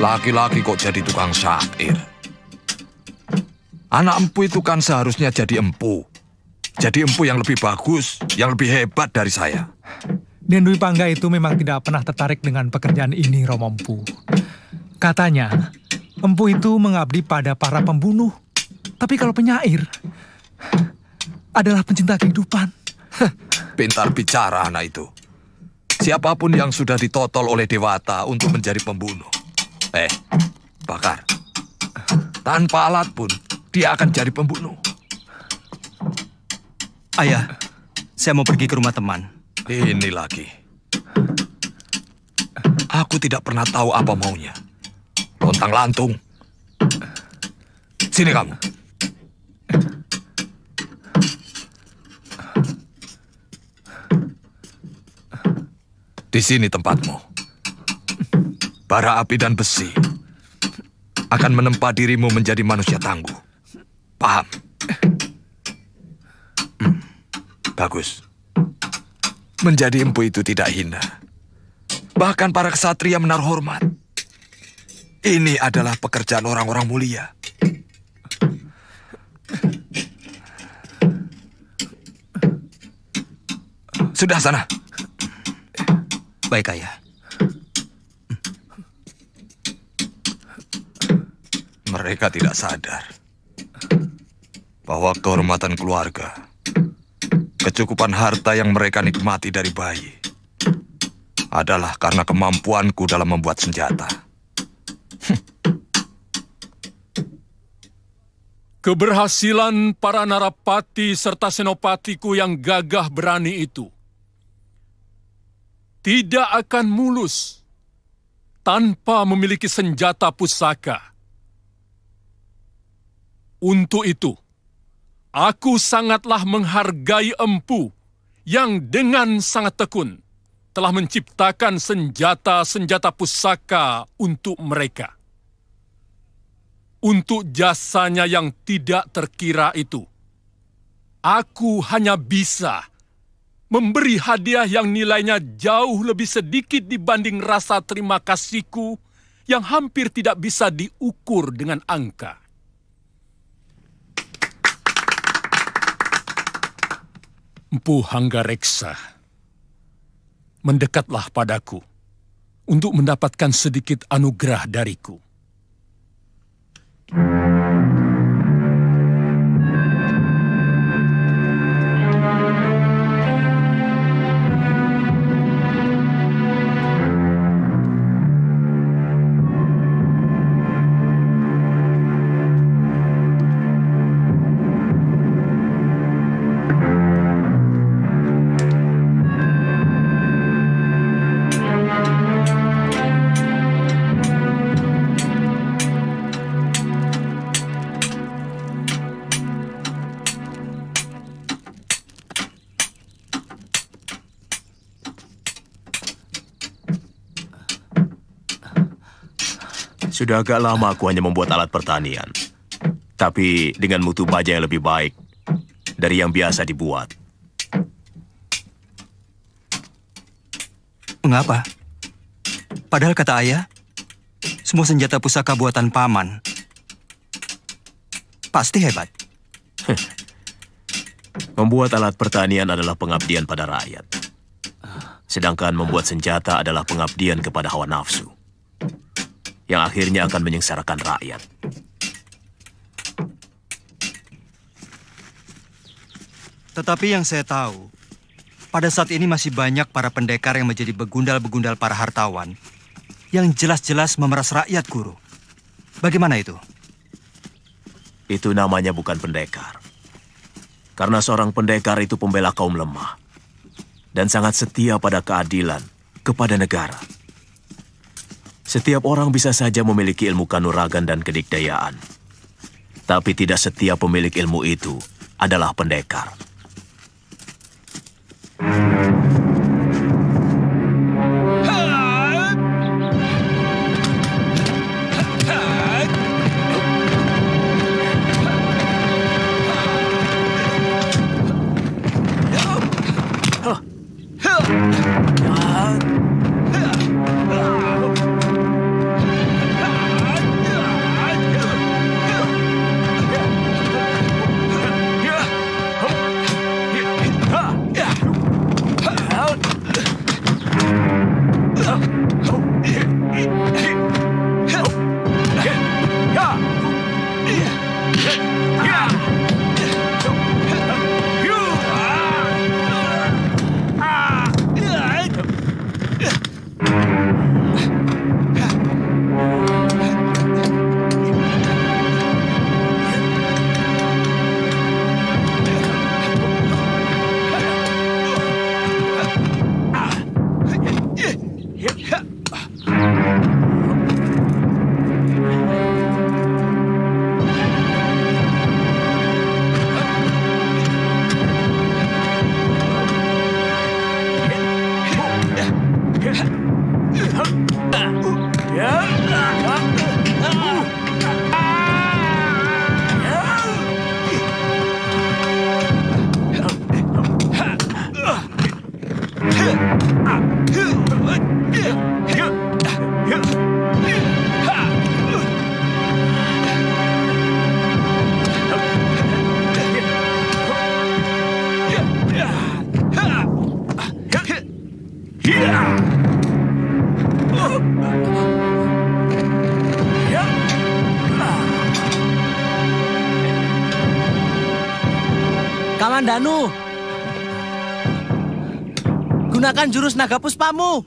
Laki-laki kok jadi tukang syair. Anak empu itu kan seharusnya jadi empu. Jadi empu yang lebih bagus, yang lebih hebat dari saya. Den Dwi Pangga itu memang tidak pernah tertarik dengan pekerjaan ini, Romo Empu. Katanya, empu itu mengabdi pada para pembunuh. Tapi kalau penyair adalah pencinta kehidupan. Pintar bicara anak itu. Siapapun yang sudah ditotol oleh Dewata untuk menjadi pembunuh. Bakar. Tanpa alat pun, dia akan jadi pembunuh. Ayah, saya mau pergi ke rumah teman. Ini lagi. Aku tidak pernah tahu apa maunya. Lontang-lantung. Sini kamu. Di sini tempatmu. Bara api dan besi akan menempa dirimu menjadi manusia tangguh. Paham? Bagus. Menjadi empu itu tidak hina. Bahkan para ksatria menaruh hormat. Ini adalah pekerjaan orang-orang mulia. Sudah sana. Baik, Ayah. Mereka tidak sadar bahwa kehormatan keluarga, kecukupan harta yang mereka nikmati dari bayi, adalah karena kemampuanku dalam membuat senjata. Keberhasilan para narapati serta senopatiku yang gagah berani itu tidak akan mulus tanpa memiliki senjata pusaka. Untuk itu, aku sangatlah menghargai empu yang dengan sangat tekun telah menciptakan senjata-senjata pusaka untuk mereka. Untuk jasanya yang tidak terkira itu, aku hanya bisa memberi hadiah yang nilainya jauh lebih sedikit dibanding rasa terima kasihku yang hampir tidak bisa diukur dengan angka. Empu Hanggareksa, mendekatlah padaku untuk mendapatkan sedikit anugerah dariku. Sudah agak lama aku hanya membuat alat pertanian. Tapi dengan mutu baja yang lebih baik dari yang biasa dibuat. Mengapa? Padahal kata ayah, semua senjata pusaka buatan paman pasti hebat. Membuat alat pertanian adalah pengabdian pada rakyat. Sedangkan membuat senjata adalah pengabdian kepada hawa nafsu, yang akhirnya akan menyengsarakan rakyat. Tetapi yang saya tahu, pada saat ini masih banyak para pendekar yang menjadi begundal-begundal para hartawan yang jelas-jelas memeras rakyat, Guru. Bagaimana itu? Itu namanya bukan pendekar. Karena seorang pendekar itu pembela kaum lemah dan sangat setia pada keadilan kepada negara. Setiap orang bisa saja memiliki ilmu kanuragan dan kedikdayaan. Tapi tidak setiap pemilik ilmu itu adalah pendekar. Kamandanu, gunakan jurus naga puspamu.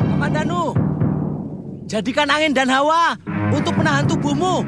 Kamandanu, jadikan angin dan hawa untuk menahan tubuhmu.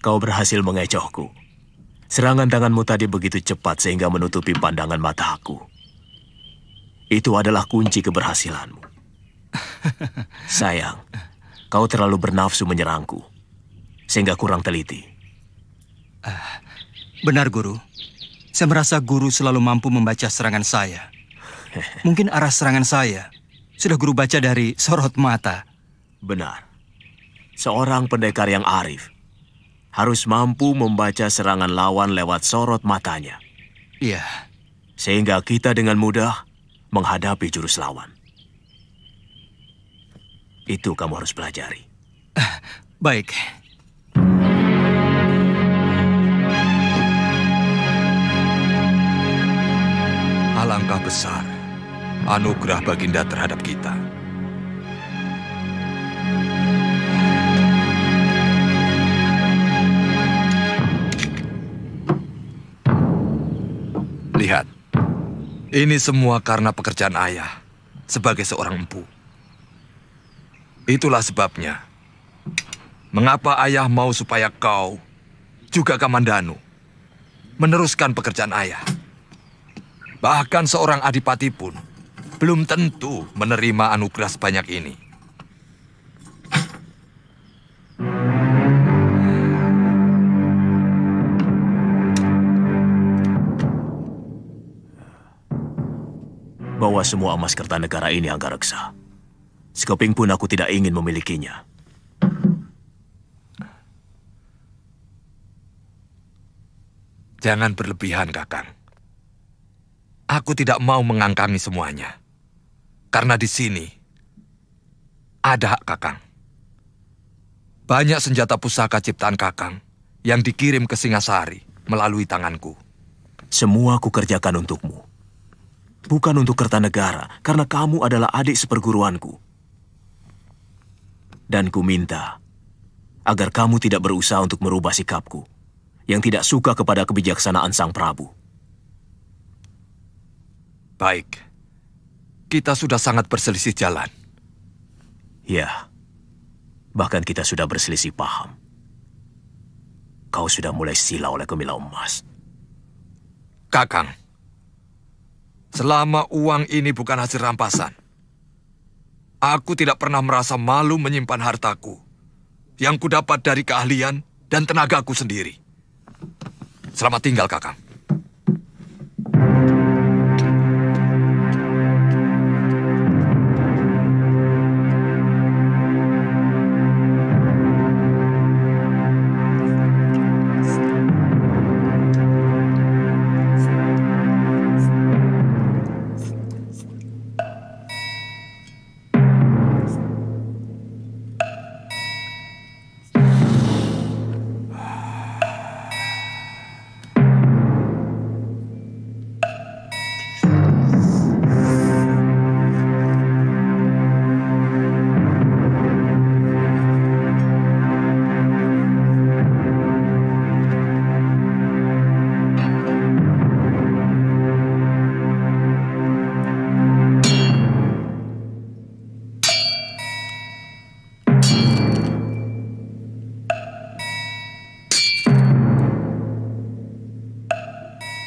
Kau berhasil mengecohku. Serangan tanganmu tadi begitu cepat sehingga menutupi pandangan mataku. Itu adalah kunci keberhasilanmu. Sayang, kau terlalu bernafsu menyerangku, sehingga kurang teliti. Benar, Guru. Saya merasa Guru selalu mampu membaca serangan saya. Mungkin arah serangan saya sudah Guru baca dari sorot mata. Benar. Seorang pendekar yang arif harus mampu membaca serangan lawan lewat sorot matanya. Iya. Sehingga kita dengan mudah menghadapi jurus lawan. Itu kamu harus pelajari. Baik. Alangkah besar anugerah Baginda terhadap kita. Lihat, ini semua karena pekerjaan ayah sebagai seorang empu. Itulah sebabnya, mengapa ayah mau supaya kau, juga Kamandanu, meneruskan pekerjaan ayah. Bahkan seorang adipati pun belum tentu menerima anugerah sebanyak ini. Bawa semua emas Kertanegara ini, Anggareksa. Sekeping pun aku tidak ingin memilikinya. Jangan berlebihan, Kakang. Aku tidak mau mengangkangi semuanya. Karena di sini ada hak Kakang. Banyak senjata pusaka ciptaan Kakang yang dikirim ke Singasari melalui tanganku. Semua aku kerjakan untukmu. Bukan untuk Kertanegara, karena kamu adalah adik seperguruanku. Dan ku minta agar kamu tidak berusaha untuk merubah sikapku yang tidak suka kepada kebijaksanaan Sang Prabu. Baik, kita sudah sangat berselisih jalan. Ya, bahkan kita sudah berselisih paham. Kau sudah mulai sila oleh Gemilang Emas. Kakang, selama uang ini bukan hasil rampasan, aku tidak pernah merasa malu menyimpan hartaku yang kudapat dari keahlian dan tenagaku sendiri. Selamat tinggal, Kakang.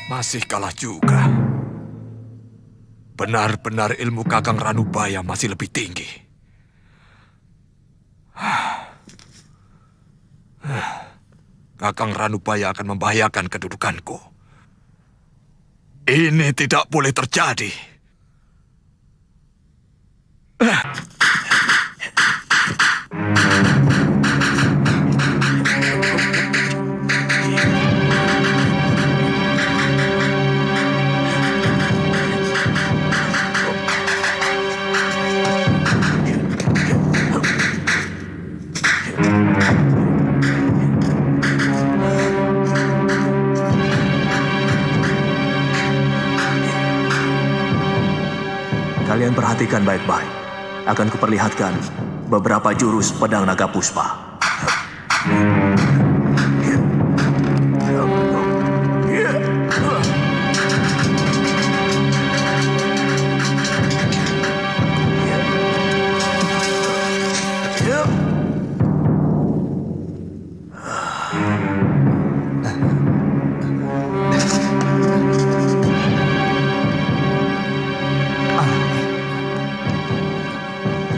Masih kalah juga. Benar-benar ilmu Kakang Ranubaya masih lebih tinggi. Kakang Ranubaya akan membahayakan kedudukanku. Ini tidak boleh terjadi. Kalian perhatikan baik-baik. Akan kuperlihatkan beberapa jurus pedang naga puspa.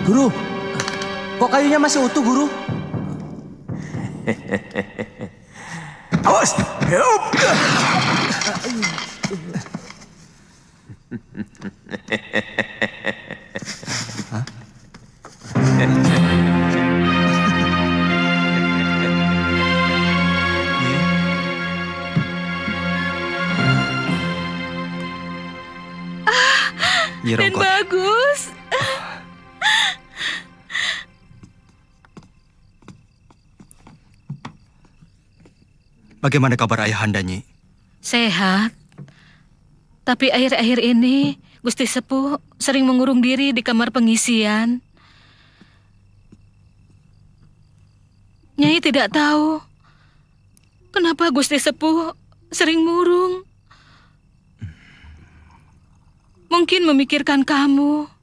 Guru, kok kayunya masih utuh, Guru? Awas! Dan bagus. Bagaimana kabar ayahanda, Nyi? Sehat. Tapi akhir-akhir ini Gusti Sepuh sering mengurung diri di kamar pengisian. Nyai tidak tahu kenapa Gusti Sepuh sering murung. Mungkin memikirkan kamu.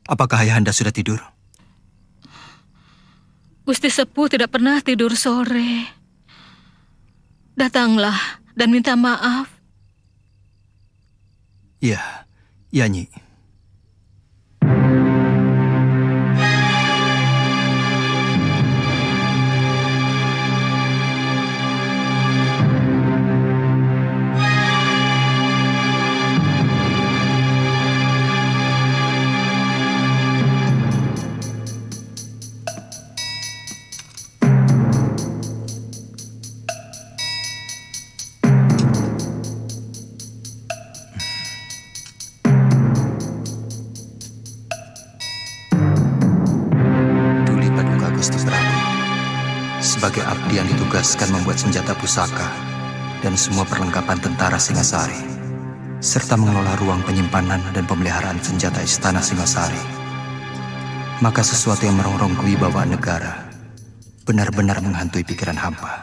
Apakah ayahanda sudah tidur? Gusti Sepuh tidak pernah tidur sore. Datanglah dan minta maaf. Iya, iya, Nyi. Sebagai abdi yang ditugaskan membuat senjata pusaka dan semua perlengkapan tentara Singasari, serta mengelola ruang penyimpanan dan pemeliharaan senjata istana Singasari. Maka sesuatu yang merongrong kewibawaan negara benar-benar menghantui pikiran hamba.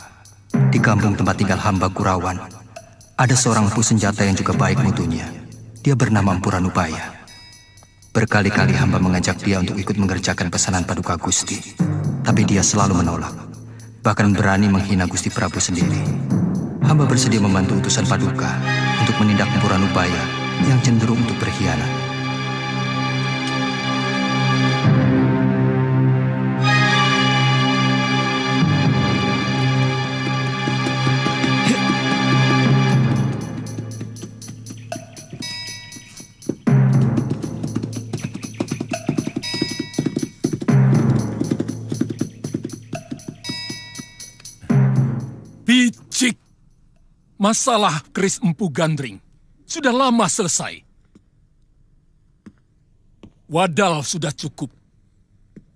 Di kampung tempat tinggal hamba Kurawan, ada seorang empu senjata yang juga baik mutunya. Dia bernama Empu Ranubaya. Berkali-kali hamba mengajak dia untuk ikut mengerjakan pesanan Paduka Gusti, tapi dia selalu menolak. Bahkan berani menghina Gusti Prabu sendiri. Hamba bersedia membantu utusan Paduka untuk menindak Empu Ranubaya yang cenderung untuk berkhianat. Picik. Masalah keris Empu Gandring sudah lama selesai. Wadal sudah cukup.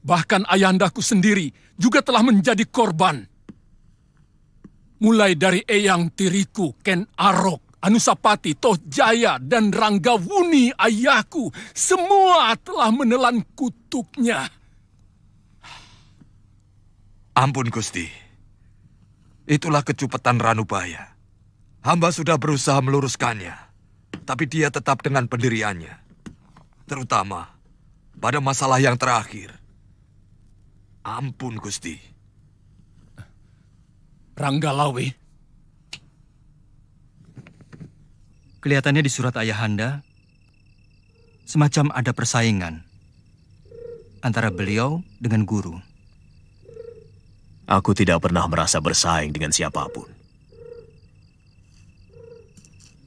Bahkan ayahandaku sendiri juga telah menjadi korban. Mulai dari Eyang Tiriku, Ken Arok, Anusapati, Toh Jaya, dan Ranggawuni ayahku, semua telah menelan kutuknya. Ampun Gusti. Itulah kecupetan Ranubaya. Hamba sudah berusaha meluruskannya, tapi dia tetap dengan pendiriannya. Terutama pada masalah yang terakhir. Ampun, Gusti. Ranggalawe, Kelihatannya di surat Ayahanda semacam ada persaingan antara beliau dengan guru. Aku tidak pernah merasa bersaing dengan siapapun.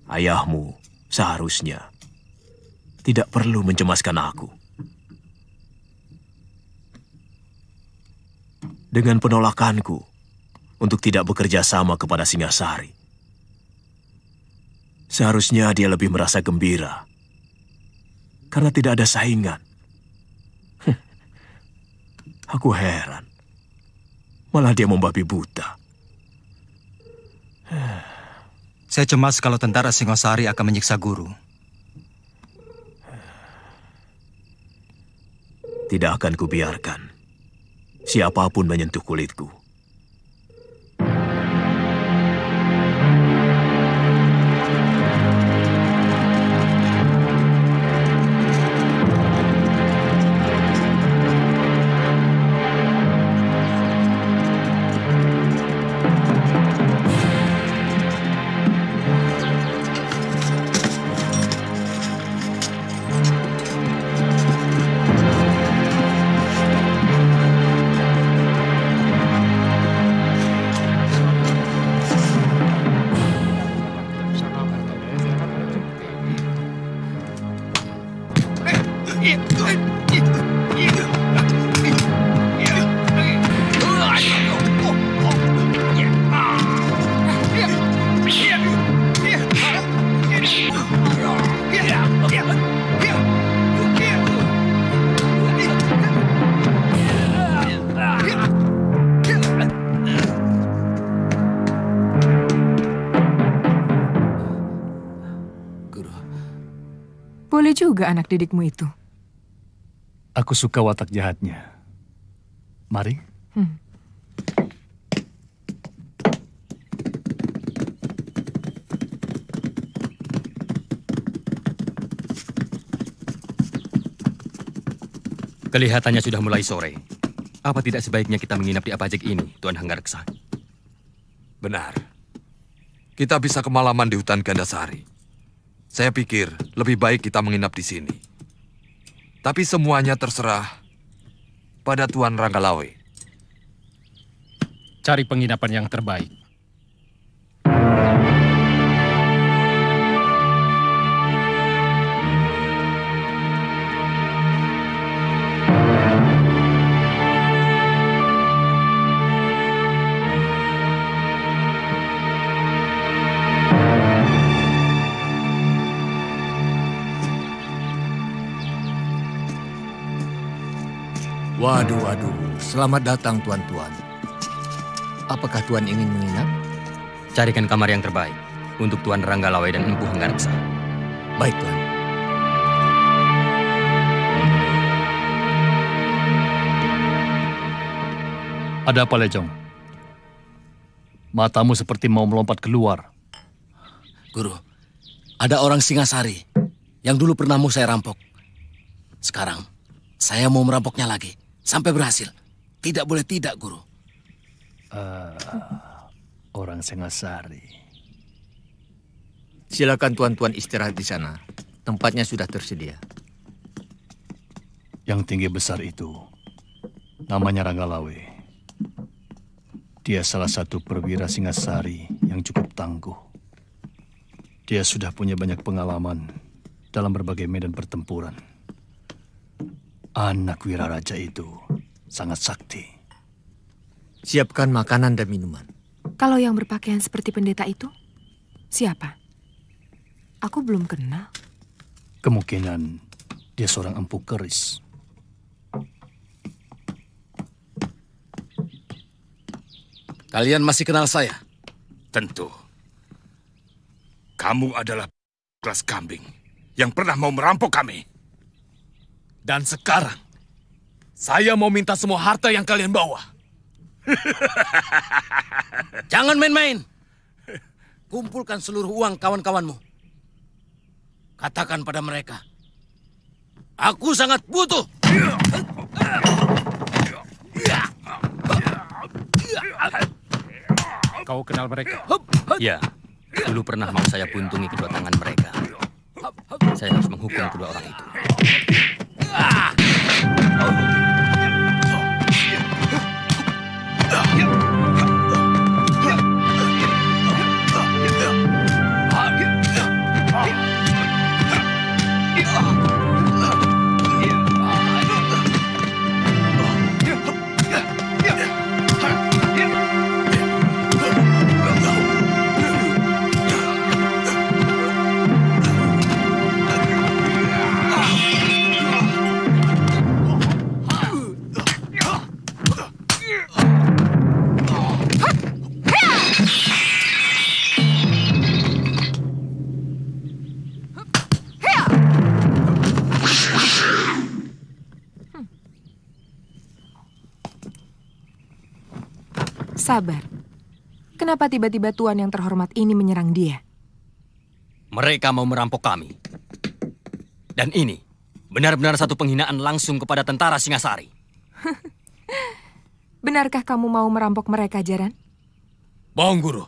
Ayahmu seharusnya tidak perlu mencemaskan aku. Dengan penolakanku untuk tidak bekerja sama kepada Singasari, seharusnya dia lebih merasa gembira karena tidak ada saingan. Aku heran, malah dia membabi buta. Saya cemas kalau tentara Singosari akan menyiksa guru. Tidak akan kubiarkan siapapun menyentuh kulitku. Boleh juga anak didikmu itu. Aku suka watak jahatnya. Mari. Kelihatannya sudah mulai sore. Apa tidak sebaiknya kita menginap di Apajek ini, Tuan Hanggareksa? Benar. Kita bisa kemalaman di hutan Gandasari. Saya pikir lebih baik kita menginap di sini. Tapi semuanya terserah pada Tuan Ranggalawe. cari penginapan yang terbaik. Waduh, selamat datang tuan-tuan. Apakah tuan ingin menginap? Carikan kamar yang terbaik untuk Tuan Ranggalawe dan Empu Hanggareksa. Baik, tuan. Ada apa, Lejong? Matamu seperti mau melompat keluar. Guru, ada orang Singasari yang dulu pernah mau saya rampok. Sekarang, saya mau merampoknya lagi. Sampai berhasil. Tidak boleh tidak, Guru. Orang Singasari. Silakan tuan-tuan istirahat di sana. Tempatnya sudah tersedia. Yang tinggi besar itu, namanya Ranggalawe. Dia salah satu perwira Singasari yang cukup tangguh. Dia sudah punya banyak pengalaman dalam berbagai medan pertempuran. Anak wiraraja itu sangat sakti. Siapkan makanan dan minuman. Kalau yang berpakaian seperti pendeta itu, siapa? Aku belum kenal. Kemungkinan dia seorang empu keris. Kalian masih kenal saya? Tentu. Kamu adalah kelas kambing yang pernah mau merampok kami. Dan sekarang, saya mau minta semua harta yang kalian bawa. Jangan main-main. Kumpulkan seluruh uang kawan-kawanmu. Katakan pada mereka, aku sangat butuh. Kau kenal mereka? Ya, dulu pernah mau saya buntungi kedua tangan mereka. Saya harus menghukum kedua orang itu. Sabar. Kenapa tiba-tiba Tuan yang terhormat ini menyerang dia? Mereka mau merampok kami. Dan ini benar-benar satu penghinaan langsung kepada tentara Singasari. Benarkah kamu mau merampok mereka, Jaran? Bohong, Guru.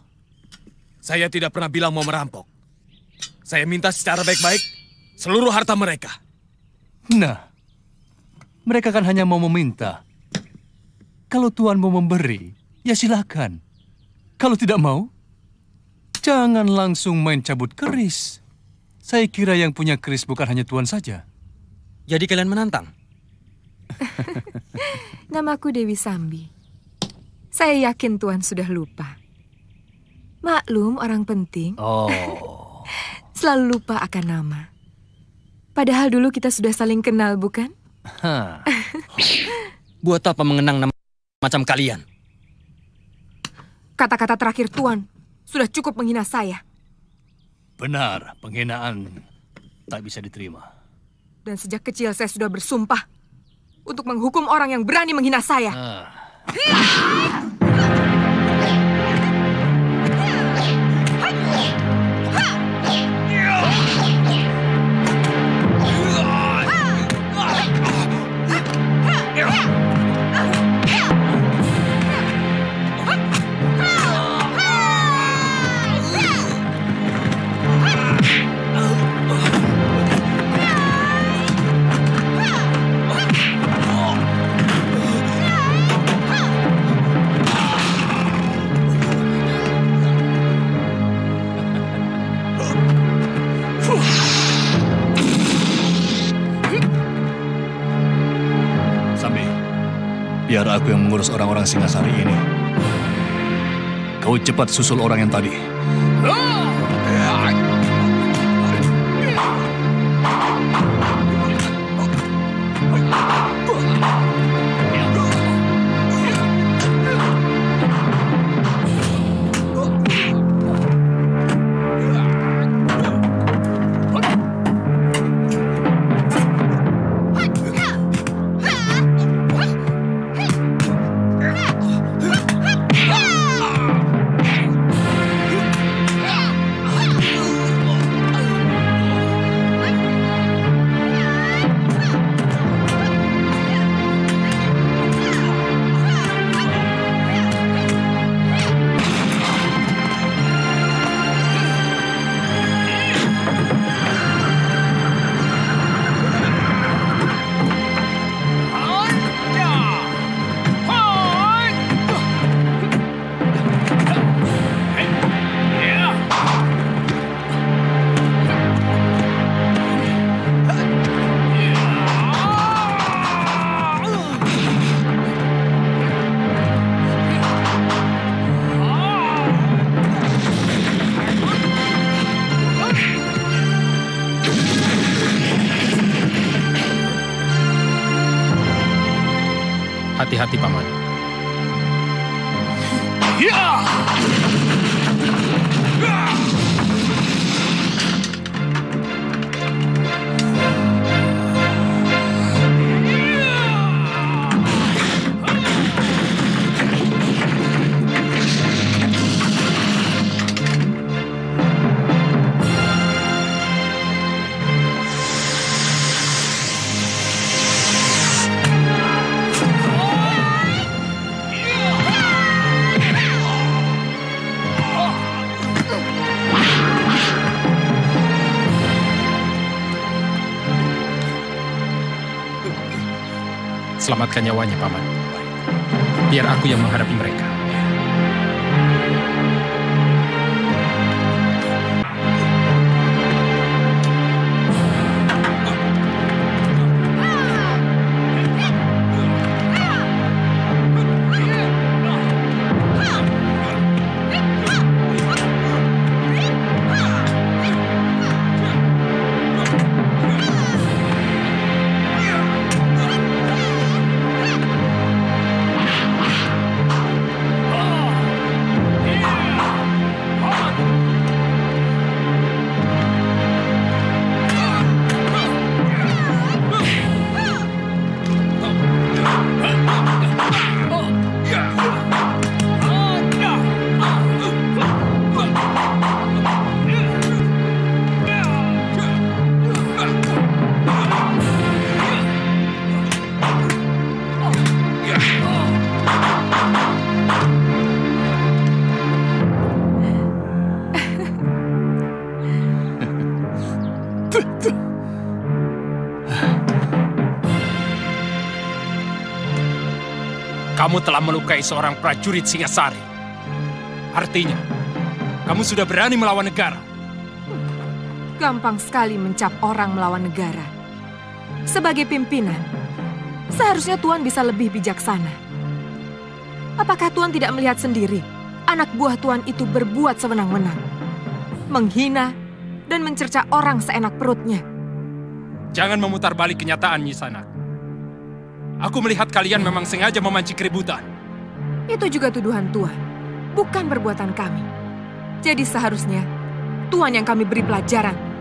Saya tidak pernah bilang mau merampok. Saya minta secara baik-baik seluruh harta mereka. Nah, mereka kan hanya mau meminta. Kalau Tuan mau memberi, ya silakan. Kalau tidak mau, jangan langsung main cabut keris. Saya kira yang punya keris bukan hanya Tuan saja. Jadi kalian menantang? Namaku Dewi Sambi. Saya yakin Tuan sudah lupa. Maklum orang penting. Oh. Selalu lupa akan nama. Padahal dulu kita sudah saling kenal, bukan? Buat apa mengenang nama macam kalian? Kata-kata terakhir Tuan sudah cukup menghina saya. Benar, penghinaan tak bisa diterima. Dan sejak kecil saya sudah bersumpah untuk menghukum orang yang berani menghina saya. Biar aku yang mengurus orang-orang Singasari ini. Kau cepat susul orang yang tadi. Hati-hati, Paman. Selamatkan nyawanya, Paman. Biar aku yang menghadapi mereka. Kamu telah melukai seorang prajurit Singasari. Artinya, kamu sudah berani melawan negara. Gampang sekali mencap orang melawan negara. Sebagai pimpinan, seharusnya Tuan bisa lebih bijaksana. Apakah Tuan tidak melihat sendiri anak buah Tuan itu berbuat sewenang-wenang, menghina dan mencerca orang seenak perutnya? Jangan memutar balik kenyataan, Nyi Sanak. Aku melihat kalian memang sengaja memancing keributan. Itu juga tuduhan Tuan, bukan perbuatan kami. Jadi seharusnya Tuan yang kami beri pelajaran.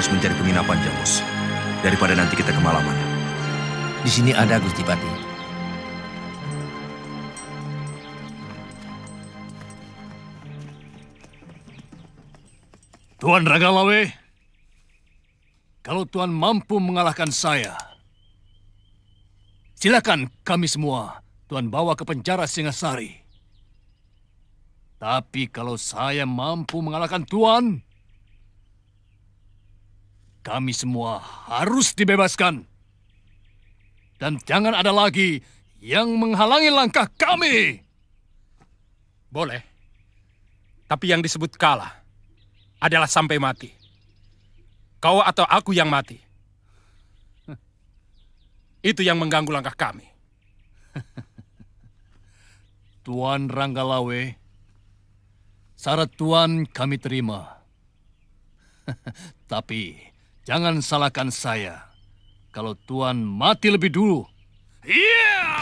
Mencari penginapan, Jamus. Daripada nanti kita kemalaman. Di sini ada, Gusti Pati. Tuan Ranggalawe, kalau Tuan mampu mengalahkan saya, silakan kami semua Tuan bawa ke penjara Singasari. Tapi kalau saya mampu mengalahkan Tuan, kami semua harus dibebaskan. Dan jangan ada lagi yang menghalangi langkah kami. Boleh. Tapi yang disebut kalah adalah sampai mati. Kau atau aku yang mati. Itu yang mengganggu langkah kami. Tuan Ranggalawe, syarat Tuan kami terima. Tapi jangan salahkan saya kalau Tuan mati lebih dulu. Yeah!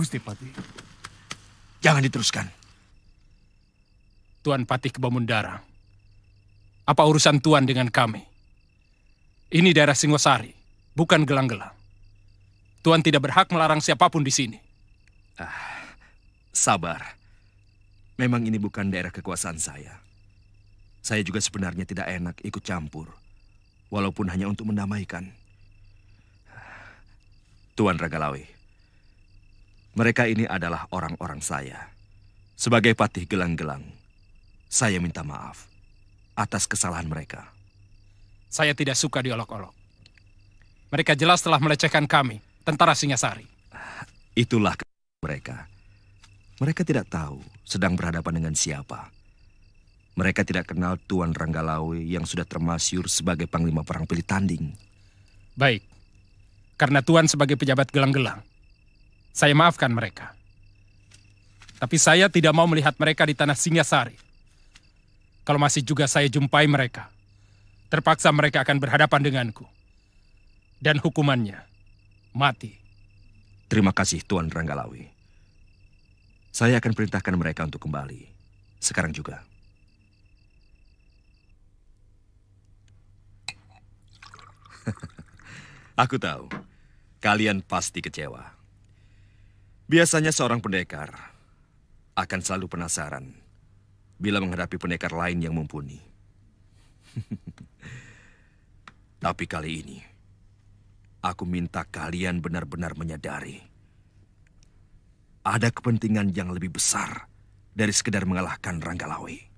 Gusti Patih. Jangan diteruskan. Tuan Patih Kebamundara, apa urusan Tuan dengan kami? Ini daerah Singosari, bukan Gelang-Gelang. Tuan tidak berhak melarang siapapun di sini. Sabar. Memang ini bukan daerah kekuasaan saya. Saya juga sebenarnya tidak enak ikut campur. Walaupun hanya untuk mendamaikan. Tuan Ranggalawe, mereka ini adalah orang-orang saya. Sebagai Patih Gelang-Gelang, saya minta maaf atas kesalahan mereka. Saya tidak suka diolok-olok. Mereka jelas telah melecehkan kami, tentara Singasari. Itulah mereka. Mereka tidak tahu sedang berhadapan dengan siapa. Mereka tidak kenal Tuan Ranggalawe yang sudah termasyur sebagai Panglima Perang Pilih Tanding. Baik, karena Tuan sebagai pejabat Gelang-Gelang, saya maafkan mereka. Tapi saya tidak mau melihat mereka di tanah Singasari. Kalau masih juga saya jumpai mereka, terpaksa mereka akan berhadapan denganku. Dan hukumannya, mati. Terima kasih Tuan Ranggalawe. Saya akan perintahkan mereka untuk kembali. Sekarang juga. Aku tahu, kalian pasti kecewa. Biasanya seorang pendekar akan selalu penasaran bila menghadapi pendekar lain yang mumpuni. Tapi kali ini, aku minta kalian benar-benar menyadari ada kepentingan yang lebih besar dari sekedar mengalahkan Ranggalawe.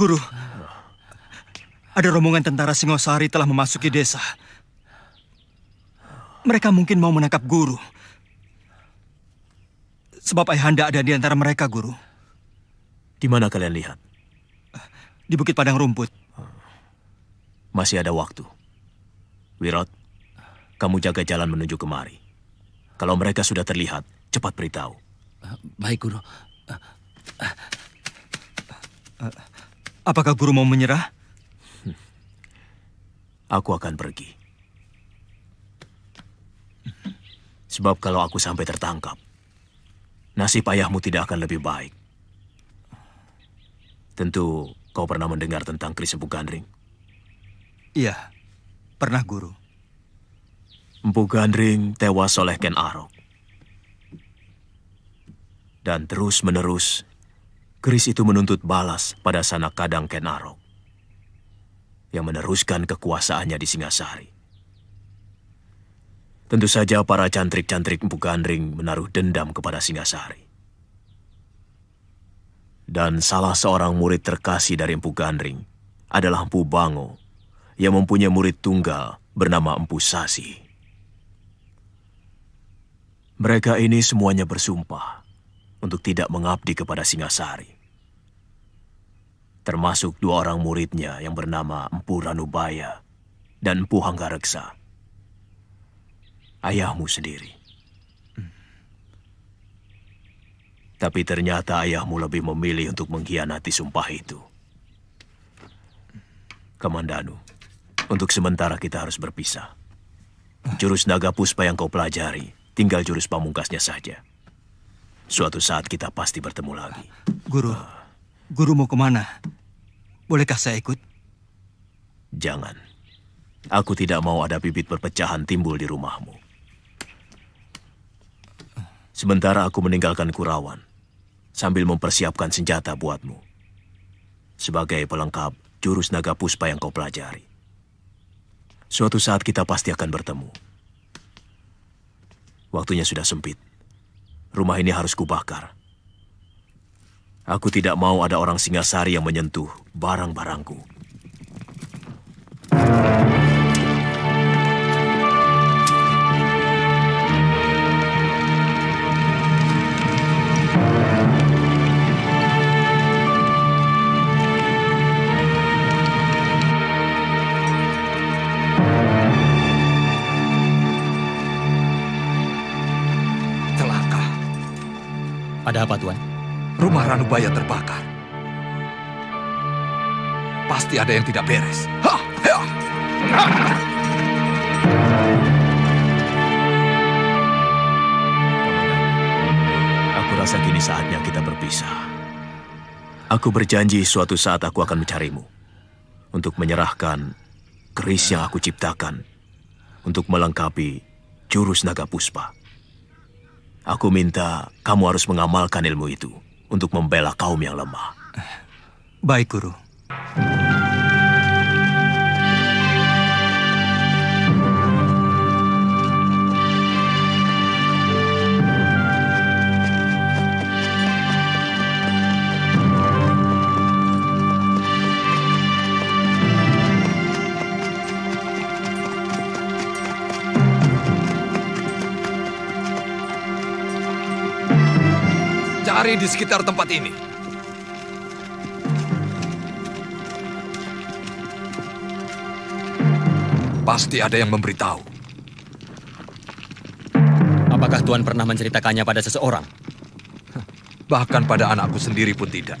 Guru, ada rombongan tentara Singosari telah memasuki desa. Mereka mungkin mau menangkap Guru. Sebab Ayahanda ada di antara mereka, Guru. Di mana kalian lihat? Di Bukit Padang Rumput. Masih ada waktu. Wirot, kamu jaga jalan menuju kemari. Kalau mereka sudah terlihat, cepat beritahu. Baik, Guru. Apakah Guru mau menyerah? Aku akan pergi. Sebab kalau aku sampai tertangkap, nasib ayahmu tidak akan lebih baik. Tentu kau pernah mendengar tentang Kris Empu Gandring? Iya, pernah Guru. Empu Gandring tewas oleh Ken Arok. Dan terus-menerus, Kris itu menuntut balas pada sanak kadang Ken Arok yang meneruskan kekuasaannya di Singasari. Tentu saja para cantrik-cantrik Empu Gandring menaruh dendam kepada Singasari. Dan salah seorang murid terkasih dari Empu Gandring adalah Empu Bango yang mempunyai murid tunggal bernama Empu Sasi. Mereka ini semuanya bersumpah untuk tidak mengabdi kepada Singasari. Termasuk dua orang muridnya yang bernama Empu Ranubaya dan Empu Hanggareksa. Ayahmu sendiri. Tapi ternyata ayahmu lebih memilih untuk mengkhianati sumpah itu. Kamandanu, untuk sementara kita harus berpisah. Jurus naga puspa yang kau pelajari, tinggal jurus pamungkasnya saja. Suatu saat kita pasti bertemu lagi. Guru mau kemana? Bolehkah saya ikut? Jangan. Aku tidak mau ada bibit perpecahan timbul di rumahmu. Sementara aku meninggalkan Kurawan, sambil mempersiapkan senjata buatmu. Sebagai pelengkap jurus naga puspa yang kau pelajari. Suatu saat kita pasti akan bertemu. Waktunya sudah sempit. Rumah ini harus kubakar. Aku tidak mau ada orang Singasari yang menyentuh barang-barangku. Ada apa, Tuan? Rumah Ranubaya terbakar. Pasti ada yang tidak beres. Aku rasa kini saatnya kita berpisah. Aku berjanji suatu saat aku akan mencarimu untuk menyerahkan keris yang aku ciptakan untuk melengkapi jurus naga puspa. Aku minta kamu harus mengamalkan ilmu itu untuk membela kaum yang lemah. Baik, Guru. Cari di sekitar tempat ini. Pasti ada yang memberitahu. Apakah Tuan pernah menceritakannya pada seseorang? Bahkan pada anakku sendiri pun tidak.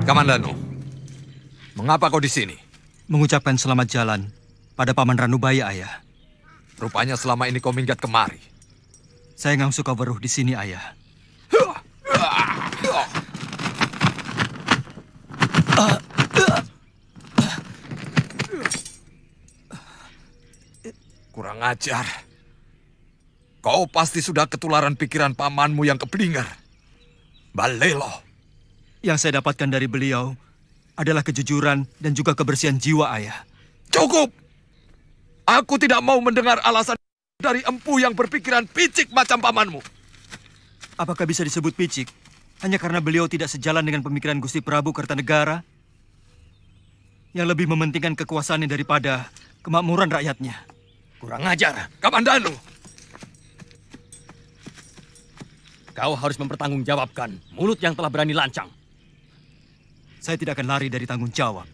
Kamandanu, mengapa kau di sini? Mengucapkan selamat jalan pada Paman Ranubaya, Ayah. Rupanya selama ini kau minggat kemari. Saya nggak suka beruh di sini, Ayah. Kurang ajar. Kau pasti sudah ketularan pikiran pamanmu yang keblinger. Balelo. Yang saya dapatkan dari beliau adalah kejujuran dan juga kebersihan jiwa, Ayah. Cukup! Aku tidak mau mendengar alasan dari empu yang berpikiran picik macam pamanmu. Apakah bisa disebut picik hanya karena beliau tidak sejalan dengan pemikiran Gusti Prabu Kertanegara yang lebih mementingkan kekuasaannya daripada kemakmuran rakyatnya? Kurang ajar. Kamandanu! Kau harus mempertanggungjawabkan mulut yang telah berani lancang. Saya tidak akan lari dari tanggung jawab.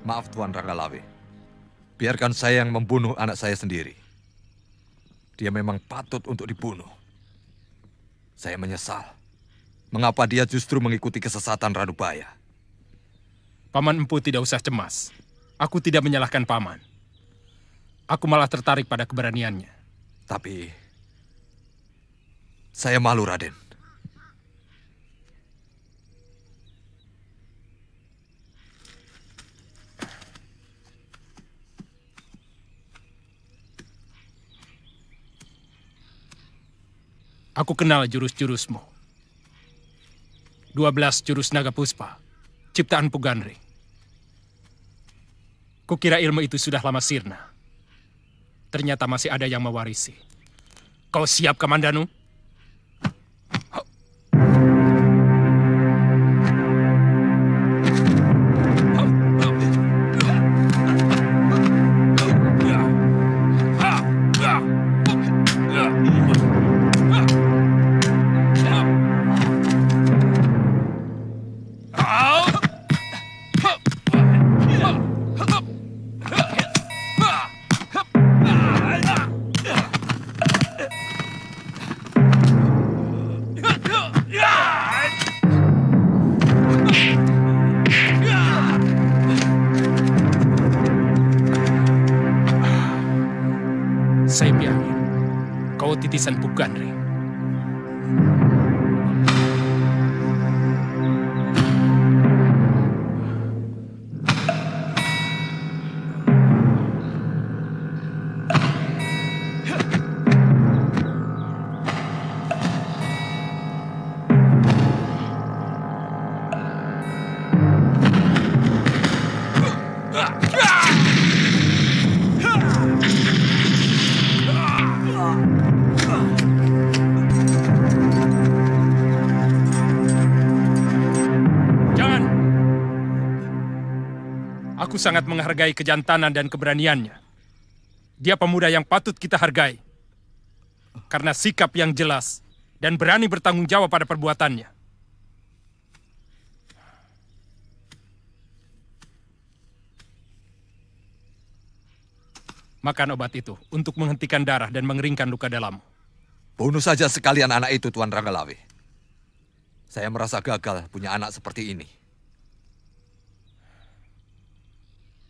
Maaf Tuan Ranggalawe, biarkan saya yang membunuh anak saya sendiri. Dia memang patut untuk dibunuh. Saya menyesal. Mengapa dia justru mengikuti kesesatan Ranubaya? Paman Empu tidak usah cemas. Aku tidak menyalahkan paman. Aku malah tertarik pada keberaniannya. Tapi saya malu, Raden. Aku kenal jurus-jurusmu. 12 jurus naga puspa, ciptaan Pugandri. Kukira ilmu itu sudah lama sirna. Ternyata masih ada yang mewarisi. Kau siap, Kamandanu? Saya biarin. Kau titisan Pugandri. Aku sangat menghargai kejantanan dan keberaniannya. Dia pemuda yang patut kita hargai. Karena sikap yang jelas dan berani bertanggung jawab pada perbuatannya. Makan obat itu untuk menghentikan darah dan mengeringkan luka dalammu. Bunuh saja sekalian anak itu, Tuan Ranggalawe. Saya merasa gagal punya anak seperti ini.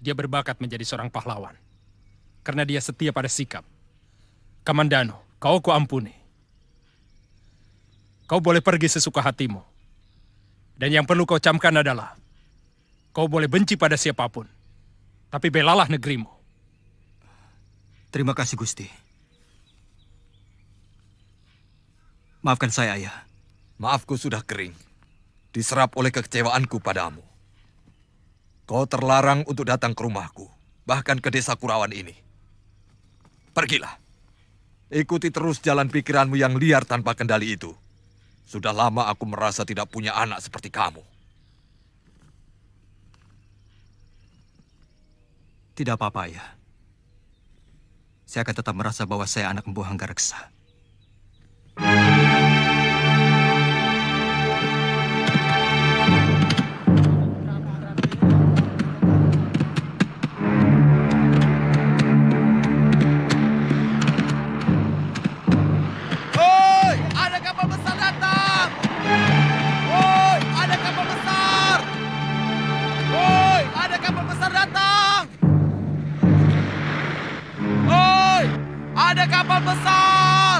Dia berbakat menjadi seorang pahlawan. Karena dia setia pada sikap. Kamandano, kau kuampuni. Kau boleh pergi sesuka hatimu. Dan yang perlu kau camkan adalah, kau boleh benci pada siapapun. Tapi belalah negerimu. Terima kasih, Gusti. Maafkan saya, Ayah. Maafku sudah kering. Diserap oleh kekecewaanku padamu. Kau terlarang untuk datang ke rumahku, bahkan ke desa Kurawan ini. Pergilah. Ikuti terus jalan pikiranmu yang liar tanpa kendali itu. Sudah lama aku merasa tidak punya anak seperti kamu. Tidak apa-apa, Ayah. Saya akan tetap merasa bahwa saya anak Empu Hanggareksa. Ada kapal besar!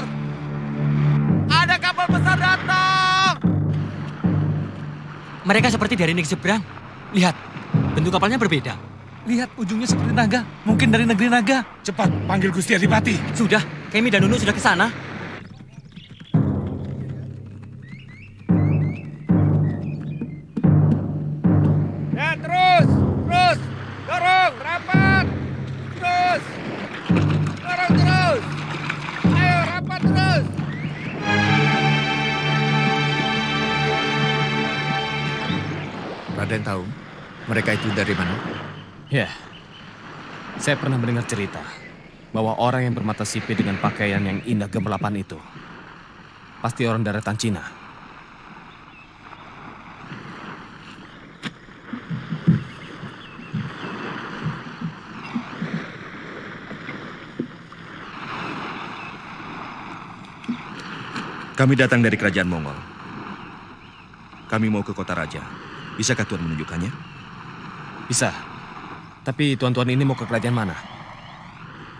Ada kapal besar datang! Mereka seperti dari negeri seberang. Lihat, bentuk kapalnya berbeda. Lihat, ujungnya seperti naga. Mungkin dari negeri naga. Cepat, panggil Gusti Adipati. Sudah, Kemi dan Nunu sudah ke sana. Ya, terus! Dorong, rapat! Terus! Dorong terus! Ayo, rapat terus! Raden tahu mereka itu dari mana? Ya, saya pernah mendengar cerita bahwa orang yang bermata sipit dengan pakaian yang indah gemerlapan itu pasti orang daratan Cina. Kami datang dari kerajaan Mongol. Kami mau ke kota raja. Bisakah Tuan menunjukkannya? Bisa. Tapi tuan-tuan ini mau ke kerajaan mana?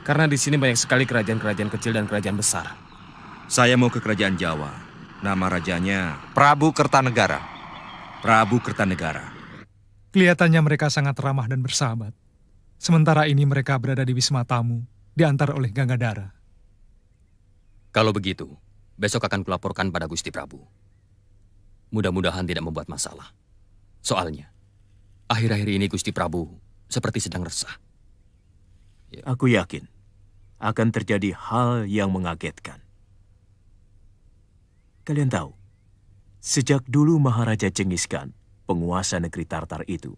Karena di sini banyak sekali kerajaan-kerajaan kecil dan kerajaan besar. Saya mau ke kerajaan Jawa. Nama rajanya Prabu Kertanegara. Prabu Kertanegara. Kelihatannya mereka sangat ramah dan bersahabat. Sementara ini mereka berada di Wisma Tamu, diantar oleh Gangadhara. Kalau begitu, besok akan kulaporkan pada Gusti Prabu. Mudah-mudahan tidak membuat masalah. Soalnya, akhir-akhir ini Gusti Prabu seperti sedang resah. Ya. Aku yakin akan terjadi hal yang mengagetkan. Kalian tahu, sejak dulu Maharaja Genghis Khan, penguasa negeri Tartar itu,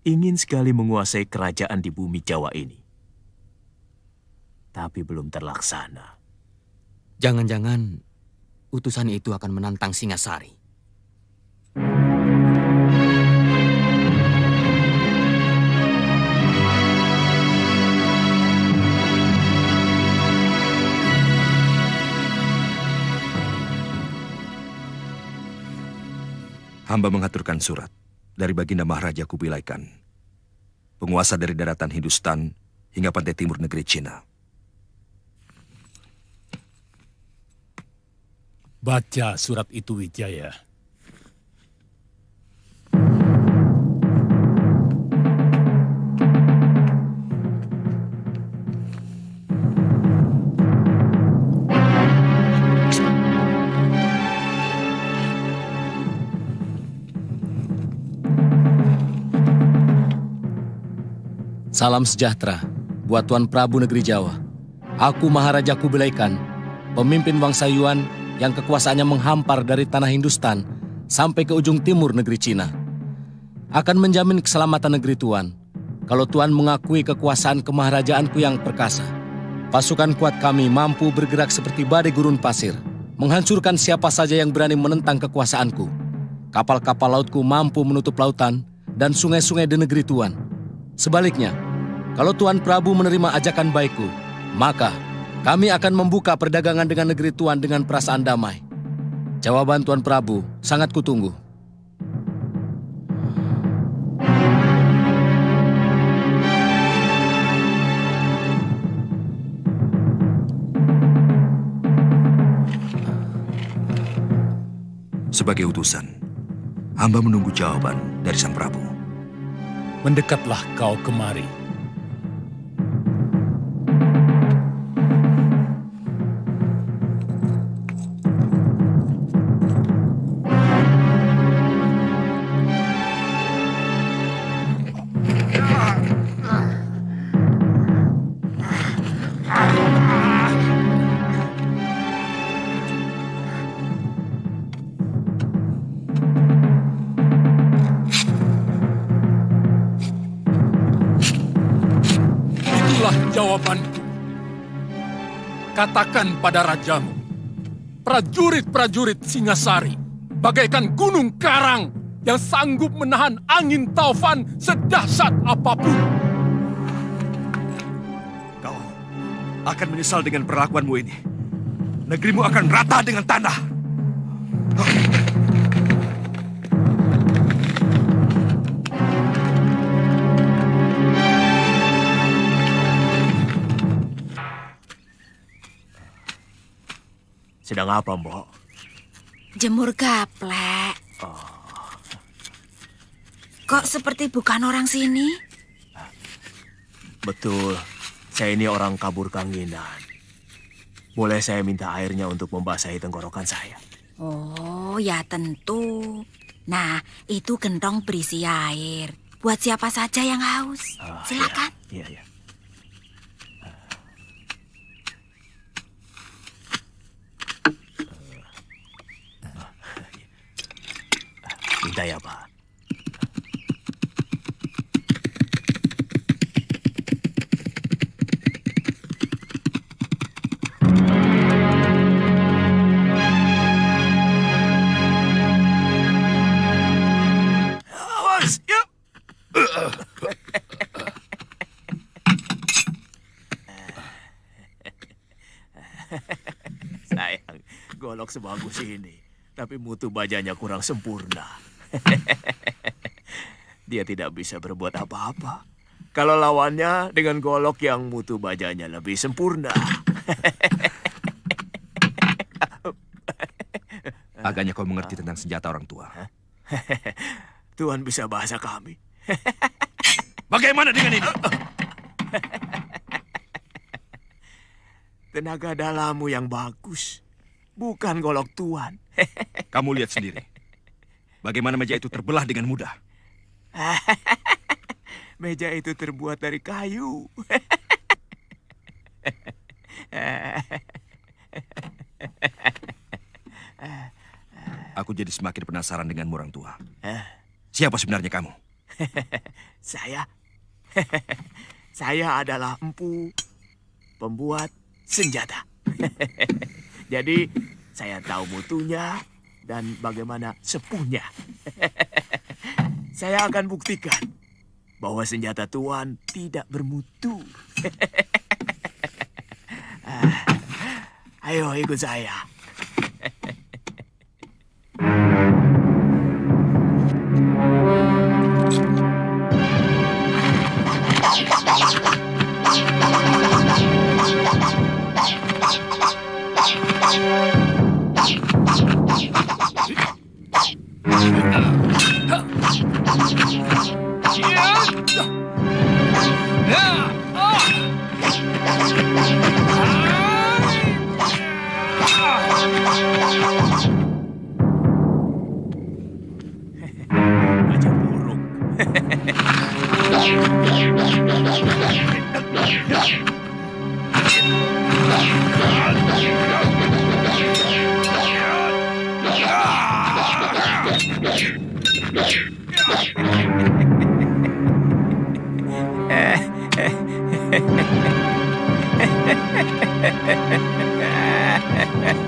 ingin sekali menguasai kerajaan di bumi Jawa ini. Tapi belum terlaksana. Jangan-jangan utusan itu akan menantang Singasari. Hamba mengaturkan surat dari Baginda Maharaja Kubilai Khan, penguasa dari daratan Hindustan hingga pantai timur negeri Cina. Baca surat itu, Wijaya. Salam sejahtera buat Tuan Prabu Negeri Jawa. Aku Maharaja Kubilai Khan, pemimpin bangsa Yuan yang kekuasaannya menghampar dari tanah Hindustan sampai ke ujung timur negeri Cina. Akan menjamin keselamatan negeri Tuan kalau Tuan mengakui kekuasaan kemaharajaanku yang perkasa. Pasukan kuat kami mampu bergerak seperti badai gurun pasir, menghancurkan siapa saja yang berani menentang kekuasaanku. Kapal-kapal lautku mampu menutup lautan dan sungai-sungai di negeri Tuan. Sebaliknya, Kalau Tuan Prabu menerima ajakan baikku, maka kami akan membuka perdagangan dengan negeri Tuan dengan perasaan damai. Jawaban Tuan Prabu sangat kutunggu. Sebagai utusan, hamba menunggu jawaban dari Sang Prabu. Mendekatlah kau kemari. Jawabanku. Katakan pada rajamu, prajurit-prajurit Singasari bagaikan gunung karang yang sanggup menahan angin taufan sedahsyat apapun. Kau akan menyesal dengan perlakuanmu ini. Negerimu akan rata dengan tanah. Sedang apa, Mbok? Jemur gaplek. Kok seperti bukan orang sini? Betul, saya ini orang kabur Kanginan. Boleh saya minta airnya untuk membasahi tenggorokan saya? Oh, ya tentu. Nah, itu gentong berisi air. Buat siapa saja yang haus. Silakan. Iya. Minta ya, Pak. Awas, ya. Sayang, golok sebagus ini, tapi mutu bajanya kurang sempurna. Dia tidak bisa berbuat apa-apa kalau lawannya dengan golok yang mutu bajanya lebih sempurna. Agaknya kau mengerti tentang senjata orang tua. Tuhan bisa bahasa kami. Bagaimana dengan ini? Tenaga dalammu yang bagus, bukan golok Tuhan. Kamu lihat sendiri. Bagaimana meja itu terbelah dengan mudah. Meja itu terbuat dari kayu. Aku jadi semakin penasaran denganmu, orang tua. Siapa sebenarnya kamu? Saya adalah empu, pembuat senjata. Jadi saya tahu mutunya dan bagaimana sepuhnya. Saya akan buktikan bahwa senjata Tuan tidak bermutu. Ayo ikut saya.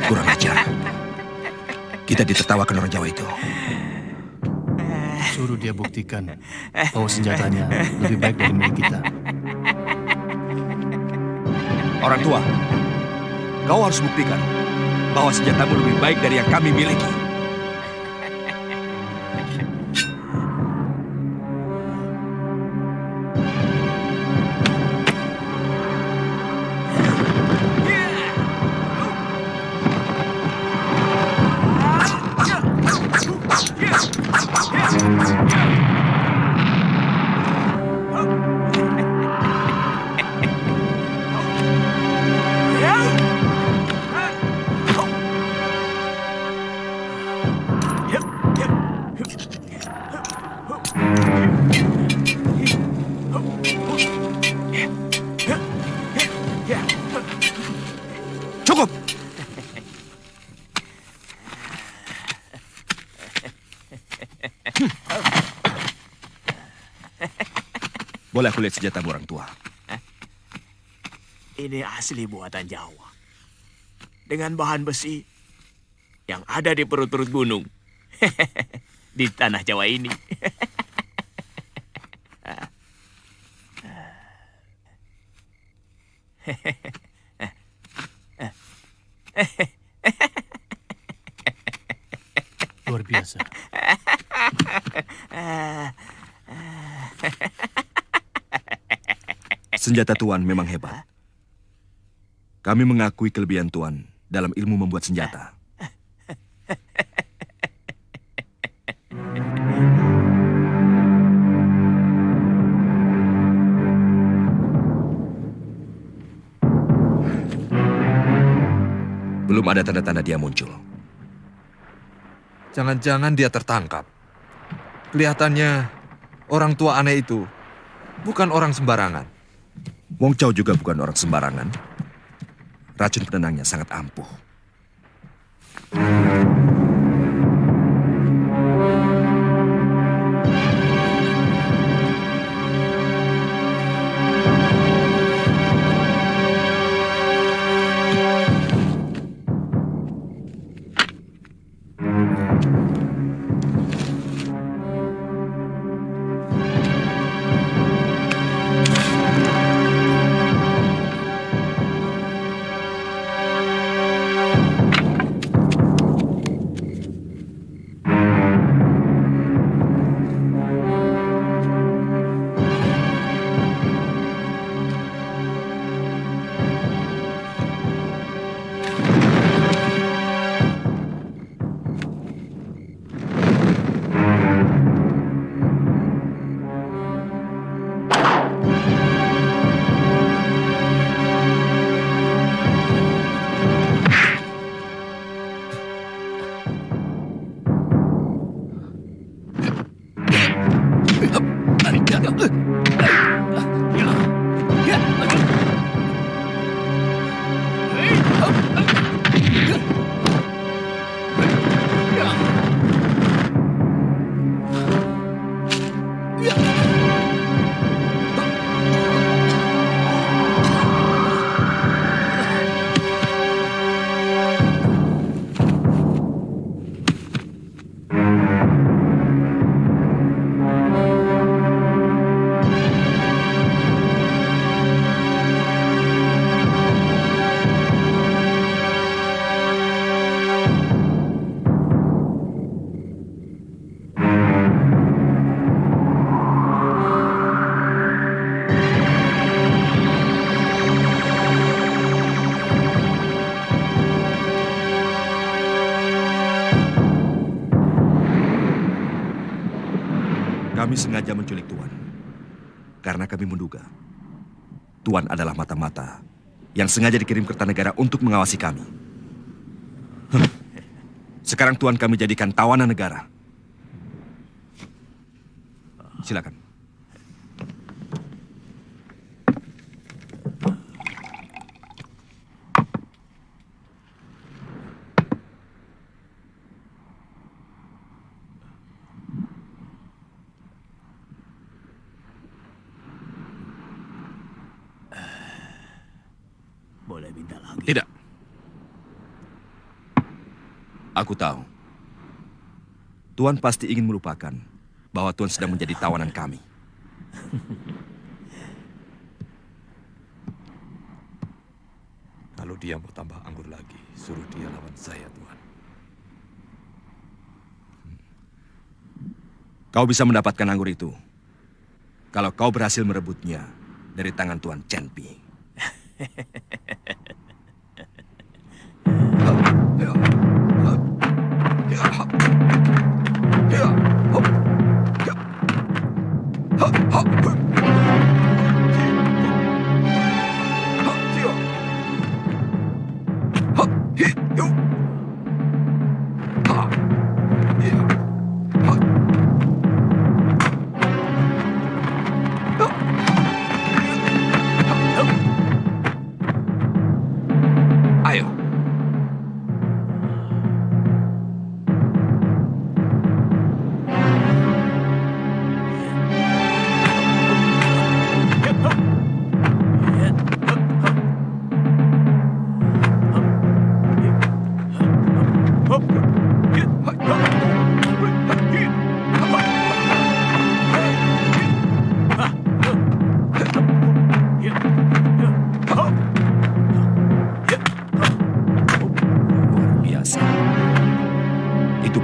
Kurang ajar. Kita ditertawakan orang Jawa itu. Suruh dia buktikan bahwa senjatanya lebih baik dari milik kita. Orang tua, kau harus buktikan bahwa senjatamu lebih baik dari yang kami miliki. Cukup! Boleh aku lihat senjatamu, orang tua? Ini asli buatan Jawa. Dengan bahan besi yang ada di perut-perut gunung. Di tanah Jawa ini. Luar biasa. Senjata Tuan memang hebat. Kami mengakui kelebihan Tuan dalam ilmu membuat senjata. Belum ada tanda-tanda dia muncul. Jangan-jangan dia tertangkap. Kelihatannya orang tua aneh itu bukan orang sembarangan. Wong Chow juga bukan orang sembarangan. Racun penenangnya sangat ampuh. Kami sengaja menculik Tuan, karena kami menduga Tuan adalah mata-mata yang sengaja dikirim Kertanegara untuk mengawasi kami. Sekarang Tuan kami jadikan tawanan negara. Silakan. Boleh minta lagi? Tidak. Aku tahu. Tuan pasti ingin melupakan bahwa Tuan sedang menjadi tawanan kami. Kalau dia mau tambah anggur lagi, suruh dia lawan saya, Tuan. Kau bisa mendapatkan anggur itu kalau kau berhasil merebutnya dari tangan Tuan Chen Pi.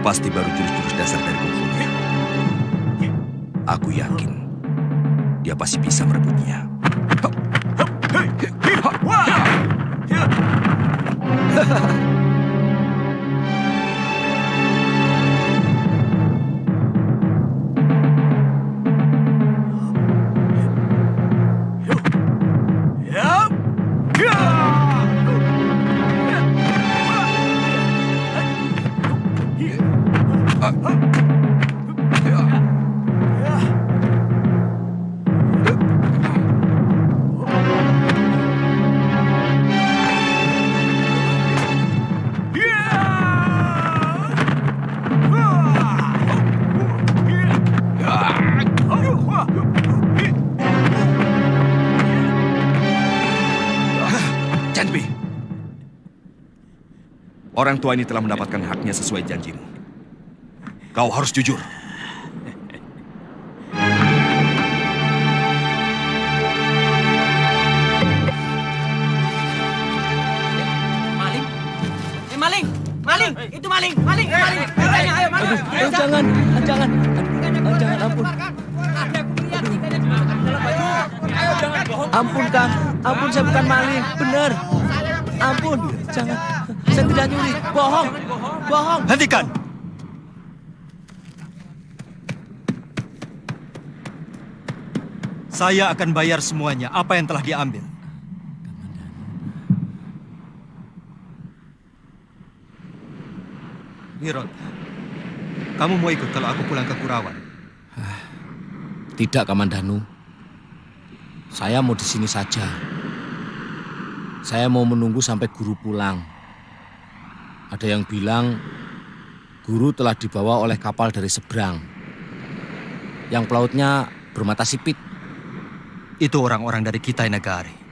Pasti baru jurus-jurus dasar dari kungfunya. Aku yakin dia pasti bisa merebutnya. Orang tua ini telah mendapatkan haknya sesuai janjimu. Kau harus jujur. Maling? Maling! Maling! Itu maling! Maling! Maling! Ayo, maling! Aduh, jangan! Jangan! Jangan, ampun. Ampun, Kang. Ampun, saya bukan maling. Benar. Ampun, jangan. Saya tidak nyuri. Bohong. Bohong. Hentikan. Saya akan bayar semuanya apa yang telah diambil. Hirot, kamu mau ikut kalau aku pulang ke Kurawan? Tidak, Kamandanu. Saya mau di sini saja. Saya mau menunggu sampai guru pulang. Ada yang bilang guru telah dibawa oleh kapal dari seberang. Yang pelautnya bermata sipit. Itu orang-orang dari Kitai Nagari.